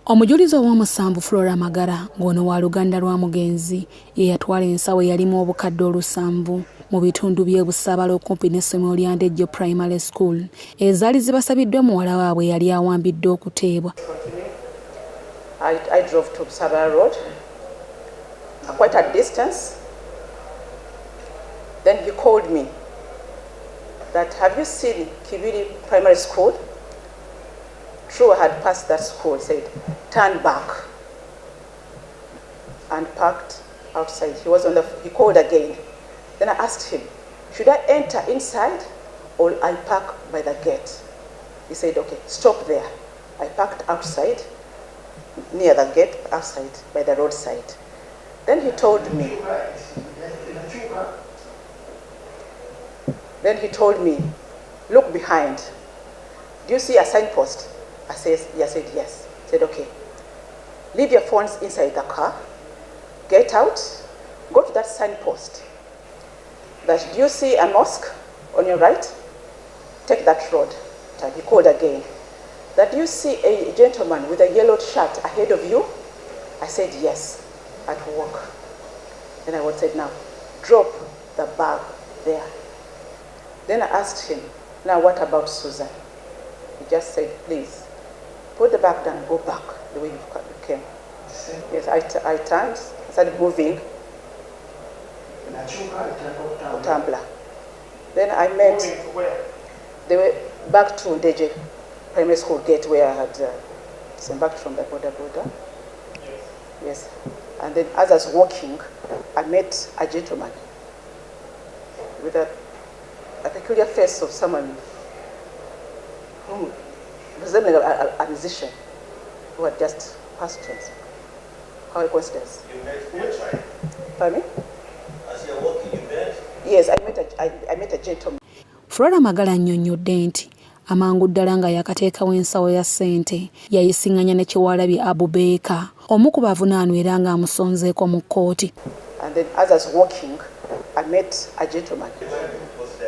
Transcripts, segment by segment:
Omujulizi ow'omusanvu Flora Magara ng'ono wa luganda lwa mugenzi ye yatwala ensawo eyalimu obukadde olusanvu mu bitundu by'e Busaabala okumpi n'essomero lya Ndejjo Primary School ezaali zibasabiddwa muwala waabwe yali awambiddwa okuteebwa. I drove to Busaabala Road, quite a distance. Then he called me that, have you seen Kibiri Primary School? True, I had passed that school, said, turn back, and parked outside. He called again. Then I asked him, should I enter inside or I park by the gate? He said, okay, stop there. I parked outside, near the gate, outside, by the roadside. Then he told me, look behind. Do you see a signpost? I said, yes. He said, okay. Leave your phones inside the car. Get out. Go to that signpost. Do you see a mosque on your right? Take that road. He called again. Do you see a gentleman with a yellow shirt ahead of you? I said, yes, at work. Then I said, now, drop the bag there. Then I asked him, now what about Suzan? He just said, please, put the bag down and go back the way you came. Yes, I turned, I started moving. Tambla. Then I met, they were back to Ndejjo Primary School gate where I had disembarked from the border. Yes. And then as I was walking, I met a gentleman with a peculiar face of someone who resembling a musician who had just passed us. How a coincidence. You met which way? Pardon me? As you're walking, you met? Yes, I met a gentleman. Flora Magara annyonnyodde nti amangu ddala nga yakateekawo ensawo ya ssente yayisiŋŋanya ne Kyewalabye Abubeeka omu ku bavunaanwa era ng'amusonzeeko mu kkooti. And then as I was walking, I met a gentleman.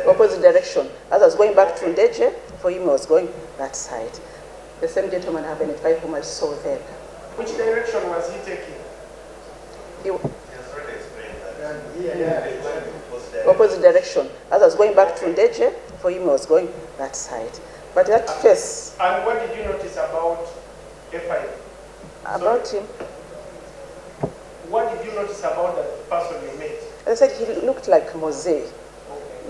Opposite direction. As I was going back to Ndejjo, for him I was going that side. The same gentleman I have identified whom I saw then. Which direction was he taking? He has already explained that. Opposite direction. As I was going back to Ndejjo, for him I was going that side. But that face. And what did you notice about F5? About him? What did you notice about the person you met? I said he looked like Mose. Okay.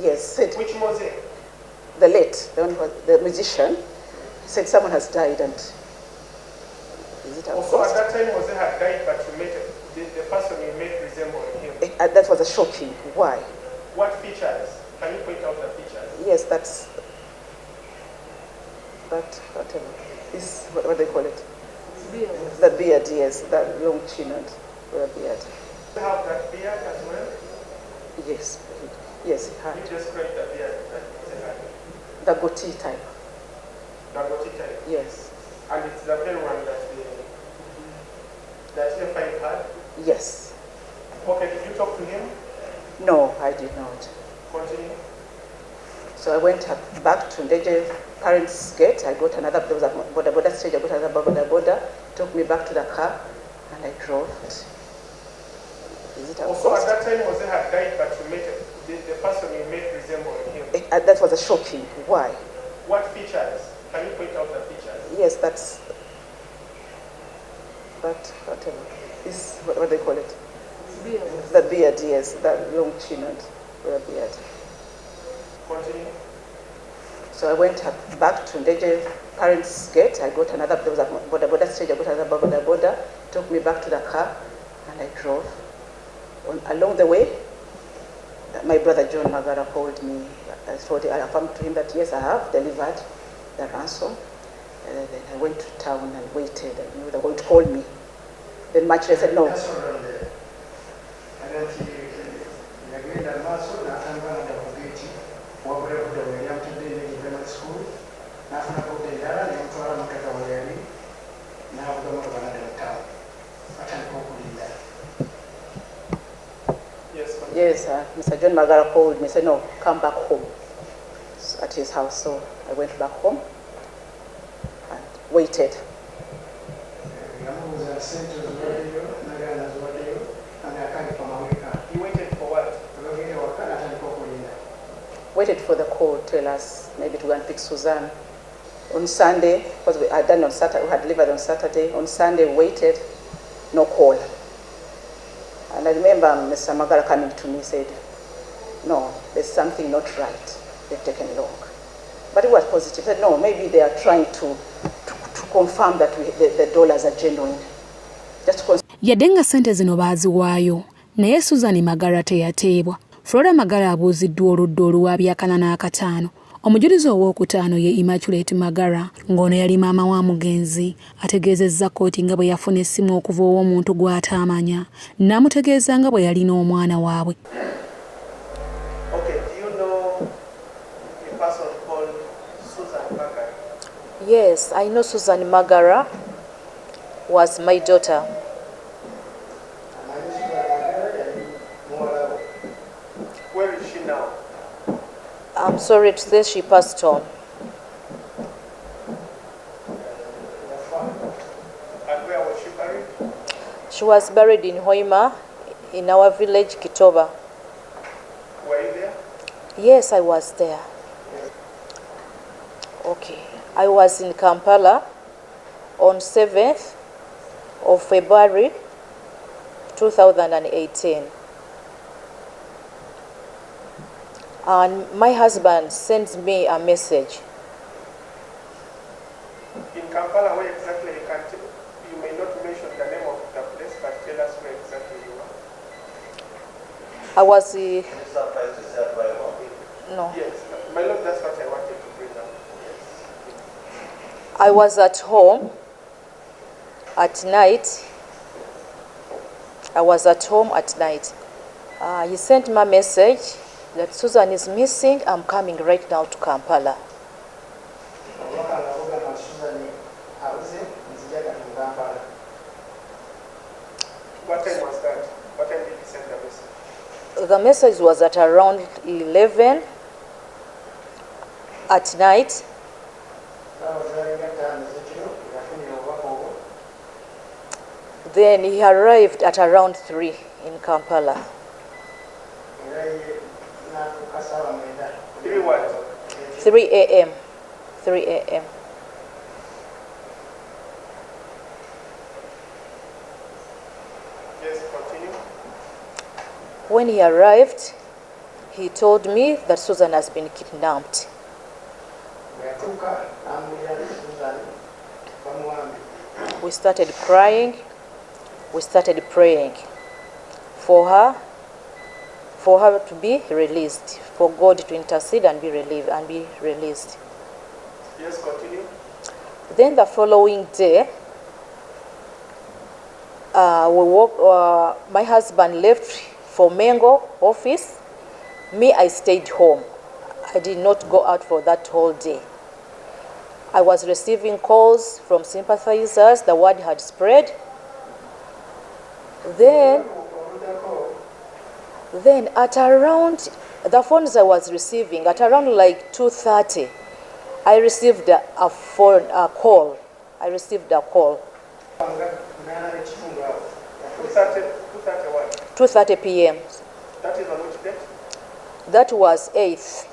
Yes. Which Mose? The late, the musician. He said someone has died and... Is it also at that time Mose had died, but you met the person you met resembled him. That was a shocking. Why? What features? Can you point out the features? Yes, that's... whatever. Is what they call it? Beard. The beard, yes. That long chin and beard. You have that beard as well? Yes. Yes, he had. You describe the beard that he had? The goatee type. The goatee type? Yes. And it's the very one that F5 had? Yes. Okay, did you talk to him? No, I did not. Continue. So I went back to Ndejjo parents' gate. I got another, there was a border stage, I got another border, took me back to the car, and I drove it. Is it also at that time Mose had died, but you met the person you met resembled him? That was a shocking. Why? What features? Can you point out the features? Yes, that's... whatever. Is what they call it? Beard. The beard, yes. That long chin and beard. Continue. So I went back to Ndejjo parents' gate. I got another, there was a border stage, I got another border, took me back to the car, and I drove. Along the way, my brother John Magara called me. I affirmed to him that yes, I have delivered the ransom. Then I went to town and waited. I knew they were going to call me. Then much I said no. Yes, Mr. John Magara called me, said, no, come back home at his house. So I went back home and waited. You waited for what? Waited for the call, tell us maybe to go and pick Suzanne. On Sunday, because we had done on Saturday, we had delivered on Saturday. On Sunday, we waited, no call. And I remember Mr. Magara coming to me, said, no, there's something not right. They've taken long. But it was positive. Said, no, maybe they are trying to confirm that the dollars are genuine. Just to yadde nga ssente zino baaziwaayo naye Suzan Magara teyateebwa. Flora Magara abuuziddwa oludda oluwaabyakana n'akataano. Omujulizi owookutaano ye Immaculate Magara ng'ono yali maama wa mugenzi ategeezezza kkooti nga bwe yafuna essimu okuva ow'omuntu gw'ataamanya n'amutegeeza nga bwe yalina omwana waabwe. Okay, do you know a person called Suzan Magara? Yes, I know Suzan Magara was my daughter. Where is she now? I'm sorry to say she passed on. And where was she buried? She was buried in Hoima, in our village, Kitoba. Were you there? Yes, I was there. Okay. I was in Kampala on 7th of February 2018. And my husband sends me a message. In Kampala, where exactly you can tell? You may not mention the name of the place, but tell us where exactly you are. I was... no. Yes, my lord, that's what I wanted to bring up. Yes. I was at home at night. I was at home at night. He sent me a message that Suzan is missing. I'm coming right now to Kampala. What time was that? What time did he send the message? The message was at around 11 at night. Then he arrived at around 3 in Kampala. 3 what? 3 a.m. 3 a.m. Yes, continue. When he arrived, he told me that Suzan has been kidnapped. We started crying. We started praying for her to be released, for God to intercede and be relieved and be released. Yes, continue. Then the following day, my husband left for Mengo office. Me, I stayed home. I did not go out for that whole day. I was receiving calls from sympathizers. The word had spread. Then at around, the phones I was receiving, at around like 2:30, I received a call. I received a call. 2:30 what? 2:30 p.m. That is on which date? That was 8th.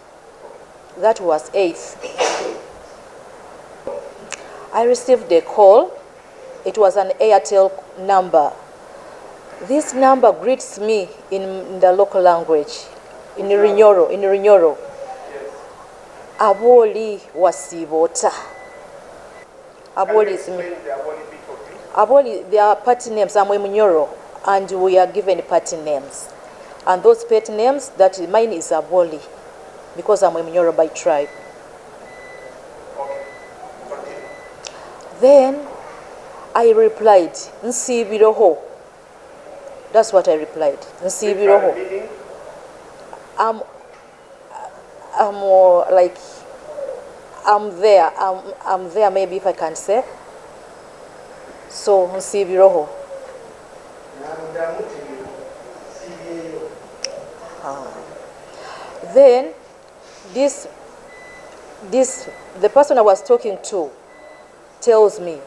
That was 8th. I received a call. It was an Airtel number. This number greets me in the local language, in Rinyoro. Yes. Aboli wasibota. Aboli is me. Explain the Aboli bit of it. Aboli, they are party names. I'm Munyoro, and we are given party names. And those pet names, that mine is Aboli, because I'm Munyoro by tribe. Okay. Continue. Then I replied, Nsibiroho. That's what I replied. Nsibiroho. Meaning? I'm like, I'm there. I'm there, maybe, if I can say. So, Nsibiroho. Then, the person I was talking to tells me,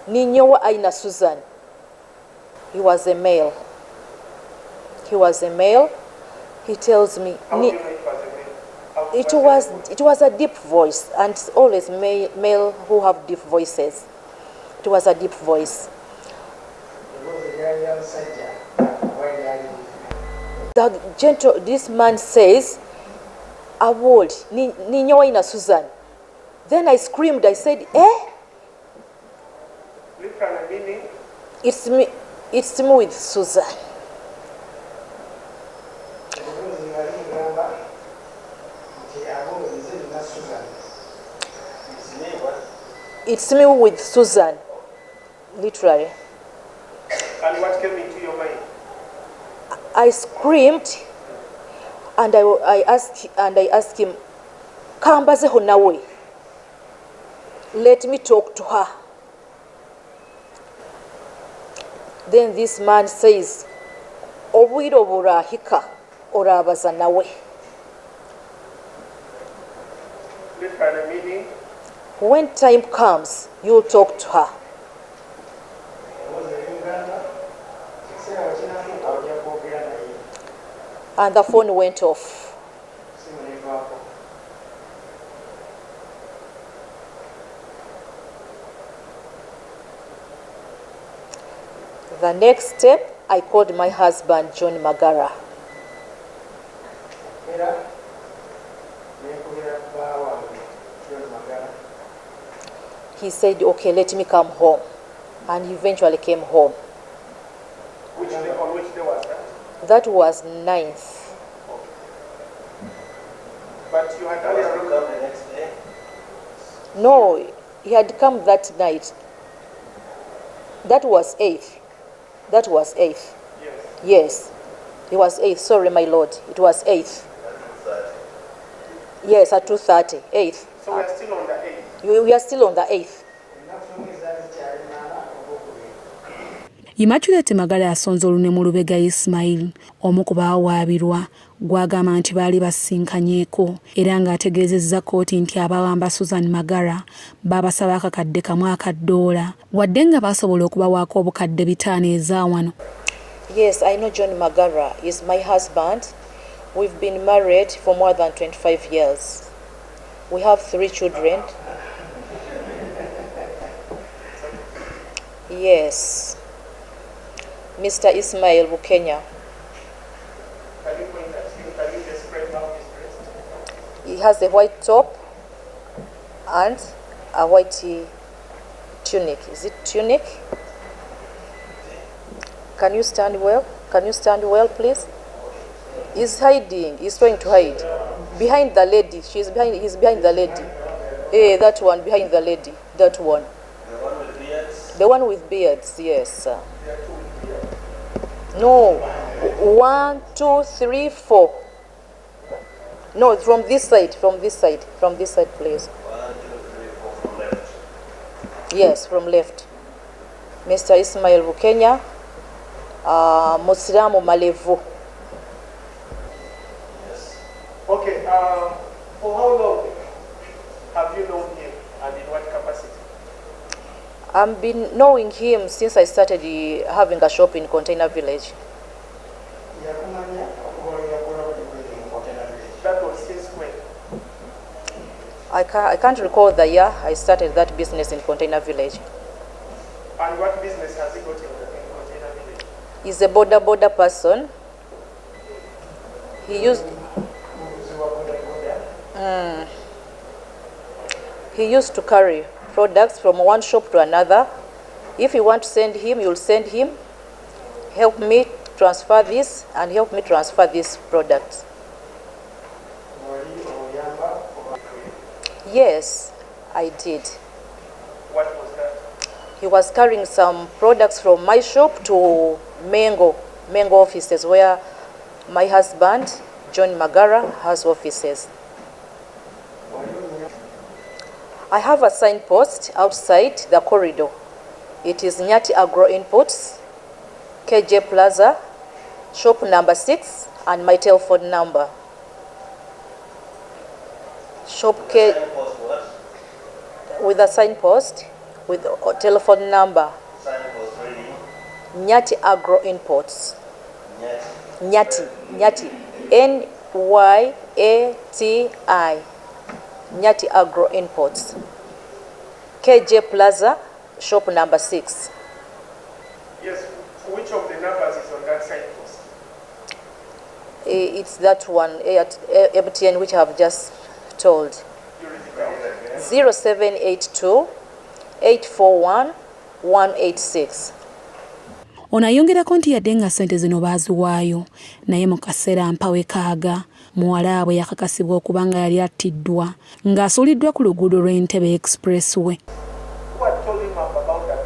Ninyowa aina Suzan. He was a male. He was a male. He tells me, How do you know it was a male? it was a deep voice, and it's always male who have deep voices. It was a deep voice. This man says, "Award, Ninyoina Suzan." Then I screamed. I said, "Eh?" Literally meaning? It's me with Suzan. It's me with Suzan, literally. And what came into your mind? I screamed, and I asked him, "Kambazeho nawe. Let me talk to her." Then this man says, "Obwiro burahika orabaza nawe." Literally meaning? When time comes, you'll talk to her. And the phone went off. The next step, I called my husband, John Magara. He said, "Okay, let me come home." And he eventually came home. On which day was that? That was 9th. But you had earlier come the next day? No, he had come that night. That was 8th. That was 8th. Yes. Yes. It was 8th. Sorry, my lord. It was 8th. Yes, at 2:30. 8th. So we are still on the 8th? We are still on the 8th. Immaculate Magara yasonze olune mu Lubega Ismail, omu ku baawaabirwa, gw'agamba nti baali basinkanyeeko era ng'ategeezezza kkooti nti abawamba Suzan Magara baabasaba akakadde kamu aka $1 wadde nga baasobola okubawaako obukadde 5 ezaawano. Yes, I know John Magara is my husband. We've been married for more than 25 years. We have 3 children. Yes. Mr. Ismail Bukenya. Can you point at him? Can you describe how he's dressed? He has a white top and a white tunic. Is it tunic? Can you stand well? Can you stand well, please? He's hiding. He's trying to hide. Behind the lady. He's behind the lady. That one, behind the lady. That one. The one with beards? The one with beards, yes. No. 1, 2, 3, 4. No, from this side, from this side, please. 1, 2, 3, 4 from left. Yes, from left. Mr. Ismail Bukenya, Musiramu Malevu. Yes. Okay, for how long have you known him and in what capacity? I've been knowing him since I started having a shop in Container Village. That was since when? I can't recall the year I started that business in Container Village. And what business has he got in Container Village? He's a border person. He used to carry products from one shop to another. If you want to send him, you'll send him. Help me transfer this and help me transfer this product. Yes, I did. What was that? He was carrying some products from my shop to Mango offices where my husband, John Magara, has offices. I have a signpost outside the corridor. It is Nyati Agro Inputs, KJ Plaza, shop number 6, and my telephone number. Shop K with a signpost with a telephone number. Signpost reading? Nyati Agro Imports. Nyati. Nyati. Nyati Agro Imports. KJ Plaza, shop number 6. Yes, which of the numbers is on that signpost? It's that one at MTN, which I have just told. You read it down. 0782 841 186. Ono ayongerako nti yadde nga ssente zino baaziwaayo naye mu kaseera mpawe kaaga muwala bwe yakakasibwa okuba nga yali attiddwa ng'asuuliddwa ku luguudo lw'Entebbe Expressway. What told him about that?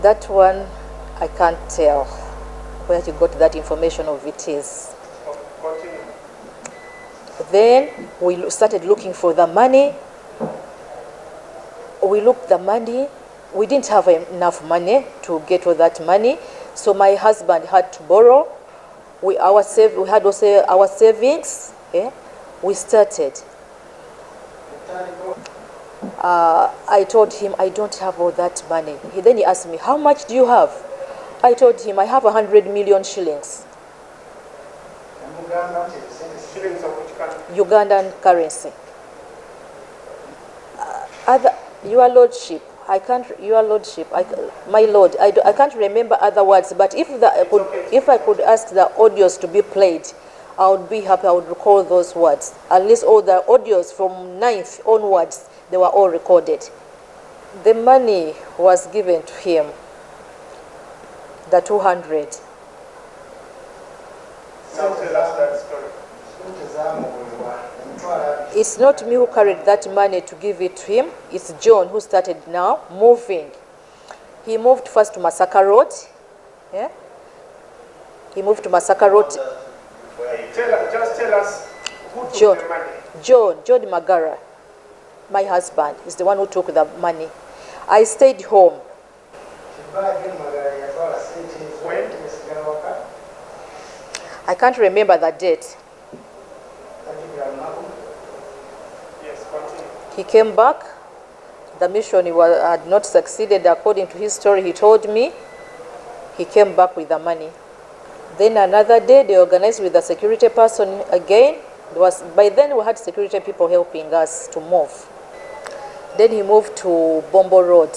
That one I can't tell where you got that information of it is. Continue. Then we started looking for the money. We looked the money. We didn't have enough money to get all that money, so my husband had to borrow. We had also our savings. We started. I told him I don't have all that money. Then he asked me, how much do you have? I told him I have 100 million shillings. Shillings of which country? Ugandan currency. Your Lordship, Your Lordship, my Lord, I can't remember other words, but if I could ask the audios to be played, I would be happy. I would recall those words. At least all the audios from 9th onwards, they were all recorded. The money was given to him, the 200. Now tell us that story. It's not me who carried that money to give it to him. It's John who started now moving. He moved first to Masaka Road. Yeah? He moved to Masaka Road. Just tell us who took John. the money. John Magara, my husband, is the one who took the money. I stayed home. When? I can't remember the date. Yes, continue. He came back. The mission had not succeeded according to his story. He told me. He came back with the money. Then another day, they organized with the security person again. By then, we had security people helping us to move. Then he moved to Bombo Road.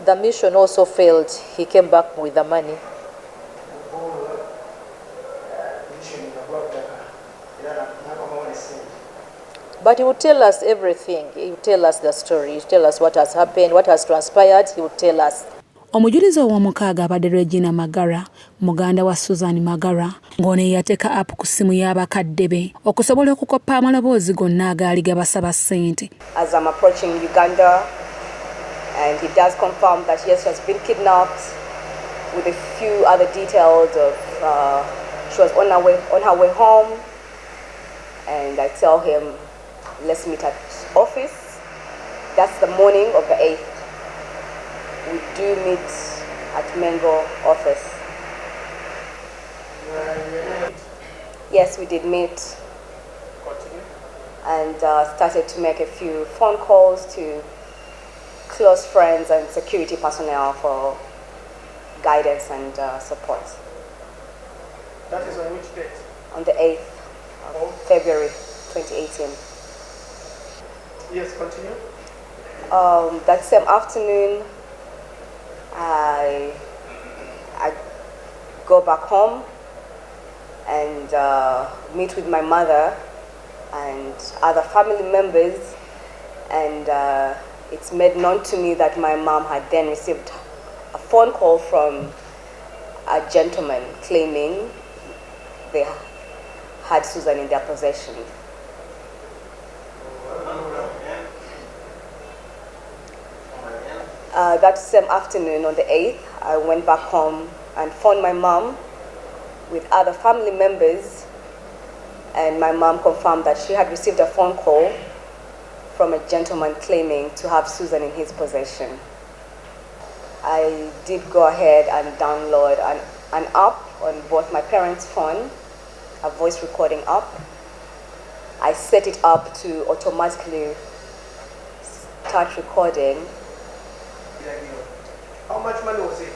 The mission also failed. He came back with the money. But he would tell us everything. He would tell us the story. He would tell us what has happened, what has transpired. He would tell us. Omujulizi ow'omukaaga abadde Regina Magara, muganda wa Suzan Magara, ng'ono yateeka app ku ssimu y'abakadde be okusobola okukoppa amaloboozi gonna agaali gabasaba ssente. As I'm approaching Uganda, and he does confirm that yes, she has been kidnapped, with a few other details of she was on her way home, and I tell him, let's meet at office. That's the morning of the 8th. We do meet at Mengo office. Yes, we did meet. Continue. And started to make a few phone calls to close friends and security personnel for guidance and support. That is on which date? On the 8th of February 2018. Yes, continue. That same afternoon, I go back home and meet with my mother and other family members, and it's made known to me that my mom had then received a phone call from a gentleman claiming they had Suzan in their possession. That same afternoon on the 8th, I went back home and phoned my mom with other family members, and my mom confirmed that she had received a phone call from a gentleman claiming to have Suzan in his possession. I did go ahead and download an app on both my parents' phone, a voice recording app, I set it up to automatically start recording. How much money was it?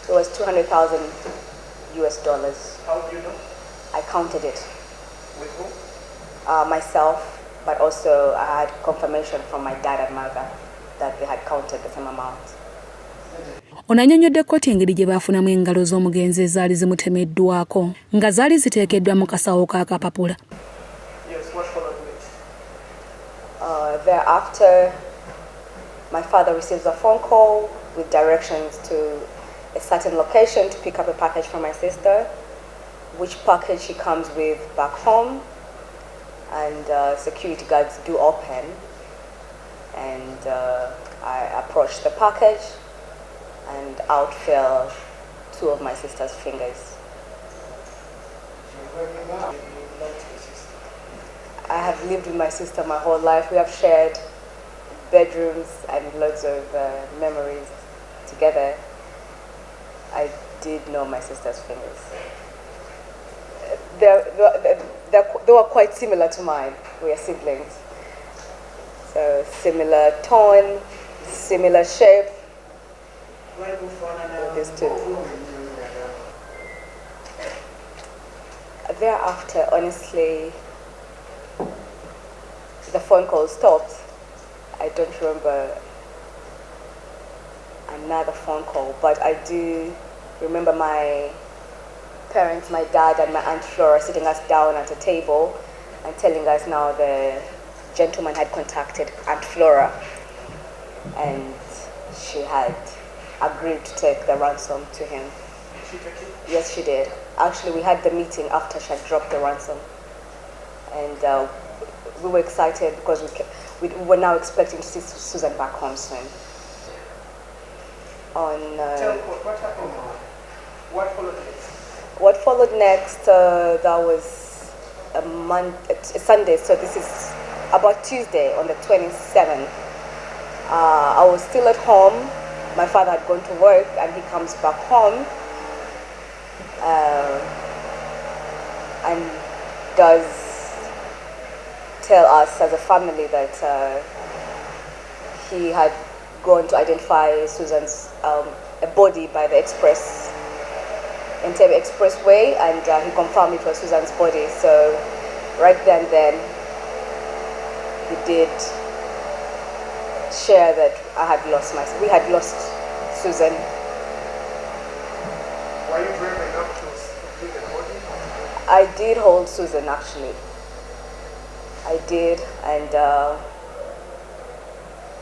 It was $200,000 US. How do you know? I counted it. With who? Myself, but also I had confirmation from my dad and mother that they had counted the same amount. Onanyonyodde kkooti engeri gye baafunamu engalo z'omugenzi ezaali zimutemeddwako nga zaali ziteekeddwa mu kasawo k'akapapula. Yes, what followed next? Thereafter, my father receives a phone call with directions to a certain location to pick up a package from my sister, which package she comes with back home, and security guards do open, and I approached the package, and out fell 2 of my sister's fingers. I have lived with my sister my whole life. We have shared bedrooms and loads of memories together. I did know my sister's fingers. They were quite similar to mine. We are siblings. So similar tone, similar shape. These two. Thereafter, honestly, the phone call stopped. I don't remember another phone call, but I do remember my parents, my dad and my Aunt Flora, sitting us down at a table and telling us now the gentleman had contacted Aunt Flora and she had agreed to take the ransom to him. Did she take it? Yes, she did. Actually, we had the meeting after she had dropped the ransom, and we were excited because we were now expecting to see Suzan back home soon. Tell me what happened? What followed next? What followed next, that was a Sunday, so this is about Tuesday on the 27th. I was still at home. My father had gone to work and he comes back home and does tell us as a family that he had gone to identify Suzan's a body by the Entebbe Expressway, and he confirmed it was Suzan's body. So right then he did share that we had lost Suzan. Were you brave enough to complete the body? I did hold Suzan, actually. I did, and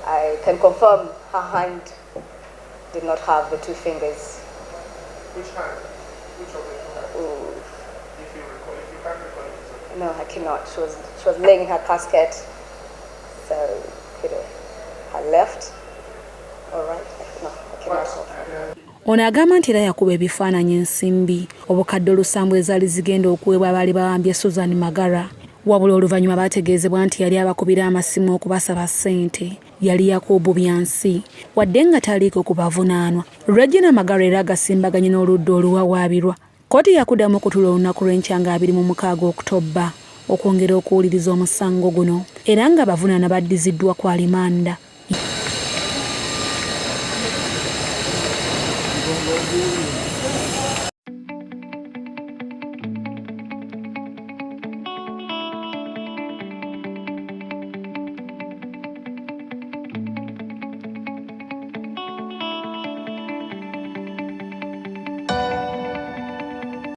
I can confirm her hand did not have the 2 fingers. Which hand? Which of the 2 hands? Ooh. If you recall, if you can't recall it, it's okay. No, I cannot. She was laying in her casket, so her left. All right. No, I cannot. Ono agamba nti era yakuba ebifaananyi ensimbi obukadde olusambu ezaali zigenda okuweebwa abaali bawambye Suzan Magara, wabula oluvannyuma baategeezebwa nti yali abakubira amasimu okubasaba ssente yali yakubu byansi wadde nga taliiko kubavunaanwa. Regina Magara era agasimbaganye n'oludda oluwawaabirwa. Kkooti yakuddamu okutuula olunaku lw'enkya nga 26 Okutobba okwongera okuwuliriza omusango guno era nga bavunaana baddiziddwa ku alimanda.